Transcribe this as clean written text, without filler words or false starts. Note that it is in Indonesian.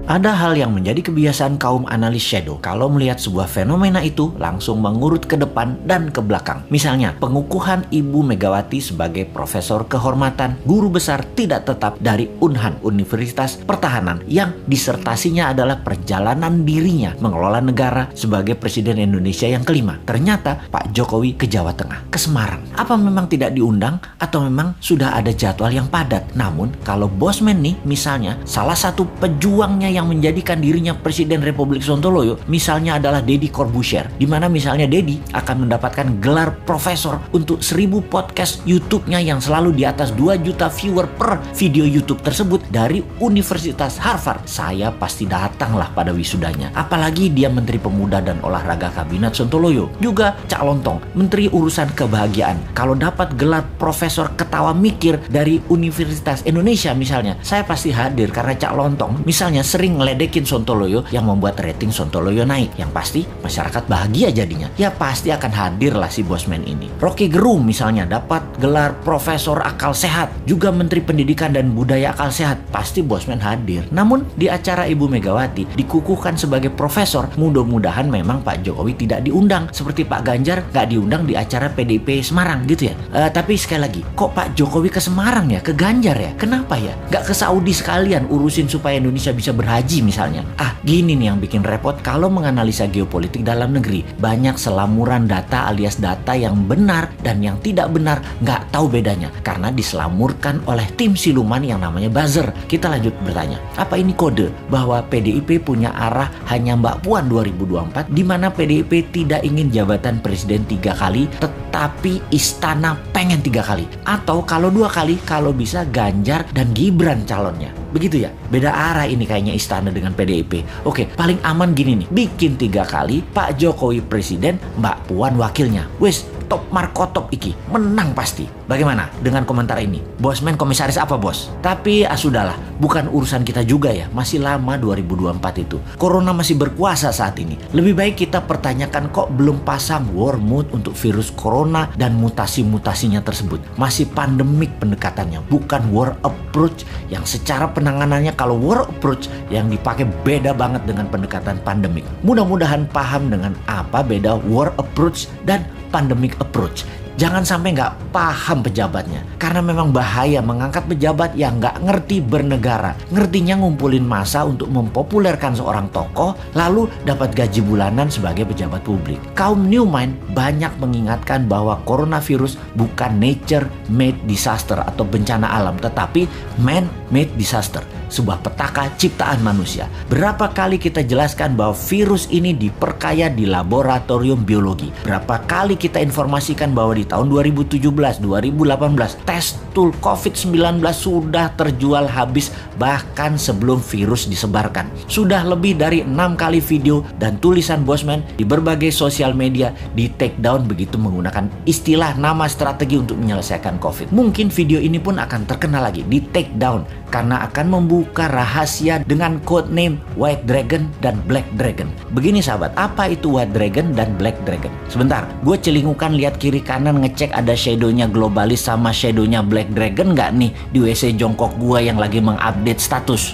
Ada hal yang menjadi kebiasaan kaum analis shadow kalau melihat sebuah fenomena itu langsung mengurut ke depan dan ke belakang. Misalnya, pengukuhan Ibu Megawati sebagai profesor kehormatan, guru besar tidak tetap dari Unhan, Universitas Pertahanan, yang disertasinya adalah perjalanan dirinya mengelola negara sebagai Presiden Indonesia yang kelima. Ternyata Pak Jokowi ke Jawa Tengah, ke Semarang. Apa memang tidak diundang atau memang sudah ada jadwal yang padat? Namun, kalau Bosman nih, misalnya, salah satu pejuangnya yang menjadikan dirinya Presiden Republik Sontoloyo misalnya adalah Deddy Corbuzier, di mana misalnya Deddy akan mendapatkan gelar profesor untuk 1000 podcast YouTube-nya yang selalu di atas 2 juta viewer per video YouTube tersebut dari Universitas Harvard. Saya pasti datanglah pada wisudanya. Apalagi dia Menteri Pemuda dan Olahraga Kabinet Sontoloyo. Juga Cak Lontong, Menteri Urusan Kebahagiaan. Kalau dapat gelar profesor ketawa mikir dari Universitas Indonesia misalnya, saya pasti hadir karena Cak Lontong misalnya sering ngeledekin Sontoloyo yang membuat rating Sontoloyo naik. Yang pasti masyarakat bahagia jadinya. Ya pasti akan hadir lah si Bosman ini. Rocky Gerung misalnya dapat gelar Profesor Akal Sehat, juga Menteri Pendidikan dan Budaya Akal Sehat. Pasti Bosman hadir. Namun di acara Ibu Megawati dikukuhkan sebagai profesor, mudah-mudahan memang Pak Jokowi tidak diundang. Seperti Pak Ganjar gak diundang di acara PDIP Semarang gitu ya. Tapi sekali lagi, kok Pak Jokowi ke Semarang ya? Ke Ganjar ya? Kenapa ya? Gak ke Saudi sekalian urusin supaya Indonesia bisa berhaji misalnya. Gini nih yang bikin repot kalau menganalisa geopolitik dalam negeri. Banyak selamuran data alias data yang benar dan yang tidak benar, nggak tahu bedanya karena diselamurkan oleh tim siluman yang namanya buzzer. Kita lanjut bertanya, apa ini kode bahwa PDIP punya arah hanya Mbak Puan 2024, di mana PDIP tidak ingin jabatan presiden 3 kali, tetapi istana pengen 3 kali, atau kalau 2 kali kalau bisa Ganjar dan Gibran calonnya. Begitu ya, beda arah ini kayaknya istana dengan PDIP. Oke, paling aman gini nih, bikin 3 kali, Pak Jokowi presiden, Mbak Puan wakilnya. Wes, top markotop iki, menang pasti. Bagaimana dengan komentar ini? Bosman komisaris apa bos? Tapi sudahlah, bukan urusan kita juga ya, masih lama 2024 itu. Corona masih berkuasa saat ini. Lebih baik kita pertanyakan kok belum pasang war mood untuk virus corona dan mutasi-mutasinya tersebut. Masih pandemik pendekatannya, bukan war approach yang secara penanganannya kalau war approach yang dipakai beda banget dengan pendekatan pandemik. Mudah-mudahan paham dengan apa beda war approach dan pandemic approach. Jangan sampai nggak paham pejabatnya. Karena memang bahaya mengangkat pejabat yang nggak ngerti bernegara. Ngertinya ngumpulin massa untuk mempopulerkan seorang tokoh, lalu dapat gaji bulanan sebagai pejabat publik. Kaum New Mind banyak mengingatkan bahwa coronavirus bukan nature-made disaster atau bencana alam, tetapi man-made disaster. Sebuah petaka ciptaan manusia. Berapa kali kita jelaskan bahwa virus ini diperkaya di laboratorium biologi. Berapa kali kita informasikan bahwa di tahun 2017, 2018 tes tool COVID-19 sudah terjual habis bahkan sebelum virus disebarkan. Sudah lebih dari 6 kali video dan tulisan Bosman di berbagai sosial media di take down begitu menggunakan istilah nama strategi untuk menyelesaikan COVID. Mungkin video ini pun akan terkenal lagi di take down karena akan membuka rahasia dengan code name White Dragon dan Black Dragon. Begini sahabat, apa itu White Dragon dan Black Dragon? Sebentar, gue celingukan lihat kiri kanan ngecek ada shadownya globalis sama shadownya Black Dragon nggak nih di WC jongkok gue yang lagi mengupdate status.